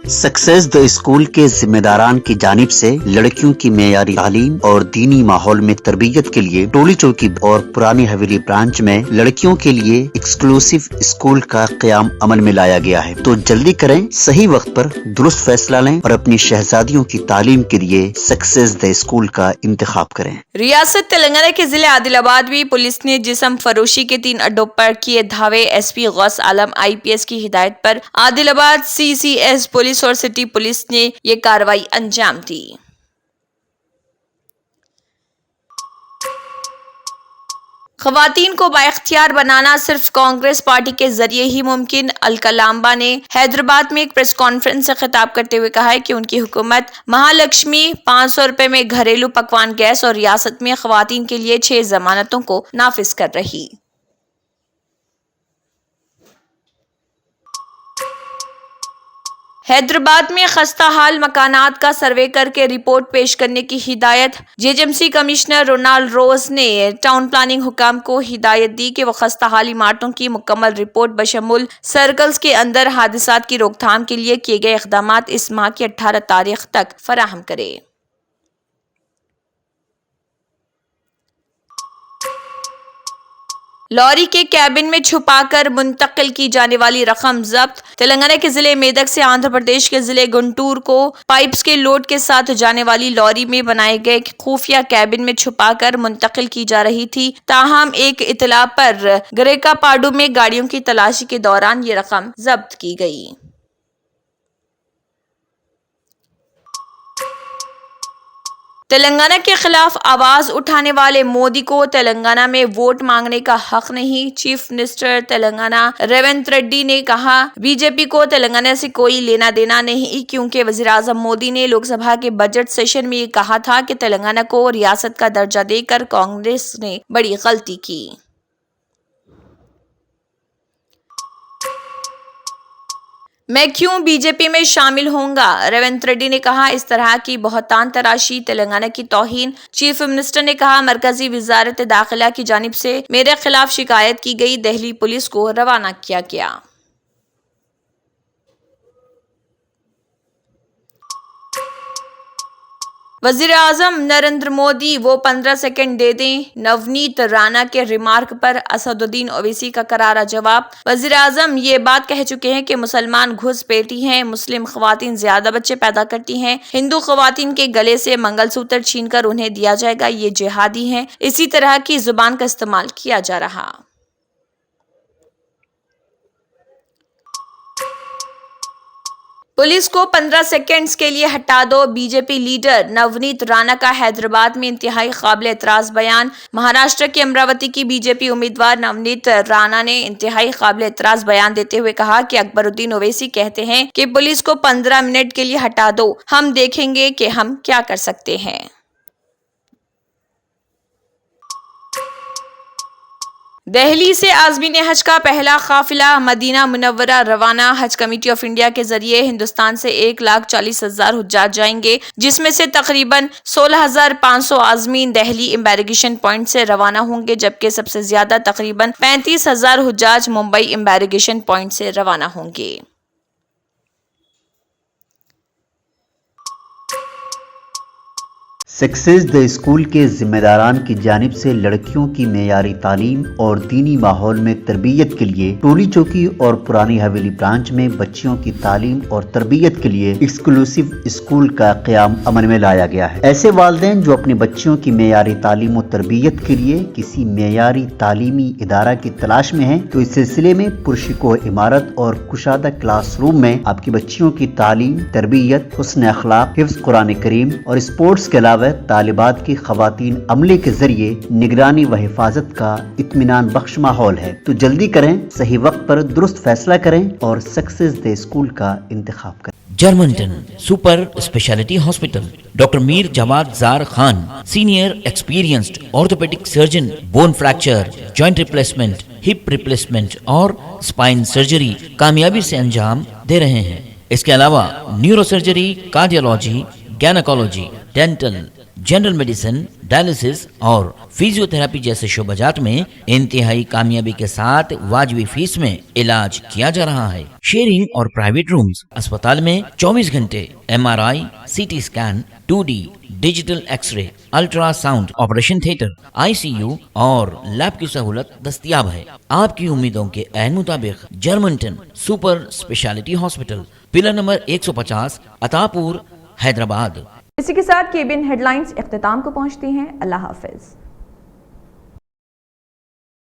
Success the school के जिम्मेदारान की जानिब से लड़कियों की मेयारी तालीम और दीनी माहौल में तरबियत के लिए टोली चौकी और पुरानी हवेली ब्रांच में लड़कियों के लिए एक्सक्लूसिव स्कूल का क़याम अमल में लाया गया है। तो जल्दी करें, सही वक्त पर दुरुस्त फैसला लें और अपनी शहजादियों की तालीम के लिए सक्सेस द स्कूल का इंतखाब करें। रियासत तेलंगाना के जिले आदिलाबाद में पुलिस ने जिस्म फरोशी के 3 अड्डों पर किए धावे। एसपी गौस आलम IPS की हिदायत पर आदिलाबाद CCS पुलिस और सिटी पुलिस ने ये कार्रवाई अंजाम दी। ख़वातीन को बाइख्तियार बनाना सिर्फ कांग्रेस पार्टी के जरिए ही मुमकिन। अलकलांबा ने हैदराबाद में एक प्रेस कॉन्फ्रेंस से खिताब करते हुए कहा है कि उनकी हुकूमत महालक्ष्मी 500 रुपए में घरेलू पकवान गैस और रियासत में ख़वातीन के लिए 6 जमानतों को नाफिज कर रही। हैदराबाद में खस्ता हाल मकानात का सर्वे करके रिपोर्ट पेश करने की हिदायत। JHMC कमिश्नर रोनाल्ड रोज ने टाउन प्लानिंग हुकाम को हिदायत दी कि वो खस्ता हाल इमारतों की मुकम्मल रिपोर्ट बशमुल सर्कल्स के अंदर हादिसात की रोकथाम के लिए किए गए इक़दामात इस माह की 18 तारीख तक फराहम करे। लॉरी के कैबिन में छुपाकर मुंतकिल की जाने वाली रकम जब्त। तेलंगाना के जिले मेदक से आंध्र प्रदेश के जिले गुंटूर को पाइप्स के लोड के साथ जाने वाली लॉरी में बनाए गए खुफिया कैबिन में छुपाकर मुंतकिल की जा रही थी। ताहम एक इतला पर गरेकापाडू में गाड़ियों की तलाशी के दौरान ये रकम जब्त की गई। तेलंगाना के खिलाफ आवाज उठाने वाले मोदी को तेलंगाना में वोट मांगने का हक नहीं। चीफ मिनिस्टर तेलंगाना रेवंत रेड्डी ने कहा, बीजेपी को तेलंगाना से कोई लेना देना नहीं, क्योंकि वज़ीर-ए-आज़म मोदी ने लोकसभा के बजट सेशन में ये कहा था कि तेलंगाना को रियासत का दर्जा देकर कांग्रेस ने बड़ी गलती की। मैं क्यों बीजेपी में शामिल होऊंगा, रेवंत रेड्डी ने कहा। इस तरह की बहतान तराशी तेलंगाना की तौहीन। चीफ मिनिस्टर ने कहा, मरकजी वजारत दाखिला की जानिब से मेरे खिलाफ शिकायत की गई, दिल्ली पुलिस को रवाना किया गया। वज़ीर-ए-आज़म नरेंद्र मोदी वो 15 सेकंड दे दें। नवनीत राणा के रिमार्क पर असदुद्दीन ओवैसी का करारा जवाब। वज़ीर-ए-आज़म ये बात कह चुके हैं कि मुसलमान घुसपैठी हैं, मुस्लिम ख़वातीन ज्यादा बच्चे पैदा करती हैं, हिंदू ख़वातीन के गले से मंगलसूत्र छीनकर उन्हें दिया जाएगा, ये जिहादी हैं। इसी तरह की जुबान का इस्तेमाल किया जा रहा। पुलिस को 15 सेकंड्स के लिए हटा दो। बीजेपी लीडर नवनीत राणा का हैदराबाद में इंतहाई काबिल एतराज बयान। महाराष्ट्र के अमरावती की बीजेपी उम्मीदवार नवनीत राणा ने इंतहाई काबिल एतराज बयान देते हुए कहा कि अकबरुद्दीन ओवैसी कहते हैं कि पुलिस को 15 मिनट के लिए हटा दो, हम देखेंगे कि हम क्या कर सकते हैं। दिल्ली से आज़मीन हज का पहला काफिला मदीना मुनव्वरा रवाना। हज कमेटी ऑफ इंडिया के जरिए हिंदुस्तान से 1,40,000 हुज्जाज जाएंगे, जिसमें से तकरीबन 16,500 आज़मीन दिल्ली एम्बारगेशन पॉइंट से रवाना होंगे, जबकि सबसे ज्यादा तकरीबन 35,000 हुज्जाज मुंबई एम्बारगेशन पॉइंट से रवाना होंगे। सक्सेस द स्कूल के जिम्मेदारान की जानिब से लड़कियों की मेयारी तालीम और दीनी माहौल में तरबियत के लिए टोली चौकी और पुरानी हवेली ब्रांच में बच्चियों की तालीम और तरबियत के लिए एक्सक्लूसिव स्कूल का क़याम अमल में लाया गया है। ऐसे वालिदैन जो अपने बच्चियों की मेयारी तालीम और तरबियत के लिए किसी मेयारी तालीमी इदारा की तलाश में हैं, तो इस सिलसिले में पुरशिकोह इमारत और कुशादा क्लासरूम में आपकी बच्चियों की तालीम, तरबियत, हुस्न अखलाक, हिफ्ज़ कुरान करीम और स्पोर्ट्स के अलावा तालिबात की खवातीन अमले के जरिए निगरानी व हिफाजत का इत्मीनान बख्श माहौल है। तो जल्दी करें, सही वक्त पर दुरुस्त फैसला करें और सक्सेस द स्कूल का इंतखाब करें। Germantown super speciality hospital, doctor Mir Jawad Zar Khan, senior experienced orthopaedic surgeon, bone fracture, joint replacement, hip replacement और स्पाइन सर्जरी कामयाबी से अंजाम दे रहे हैं। इसके अलावा neuro surgery, cardiology, gynaecology, dental, general medicine, dialysis और फिजियोथेरेपी जैसे शोबाजात में इंतहाई कामयाबी के साथ वाजबी फीस में इलाज किया जा रहा है। शेयरिंग और प्राइवेट रूम्स। अस्पताल में 24 घंटे MRI, CT scan, 2D digital x-ray, ultrasound, operation theatre, ICU और लैब की सहूलत दस्तयाब है। आपकी उम्मीदों के ऐन मुताबिक Germanten super speciality hospital, pillar number 150, Attapur, Hyderabad. इसी के साथ केबिन हेडलाइंस इख्तिताम को पहुंचती हैं। अल्लाह हाफिज।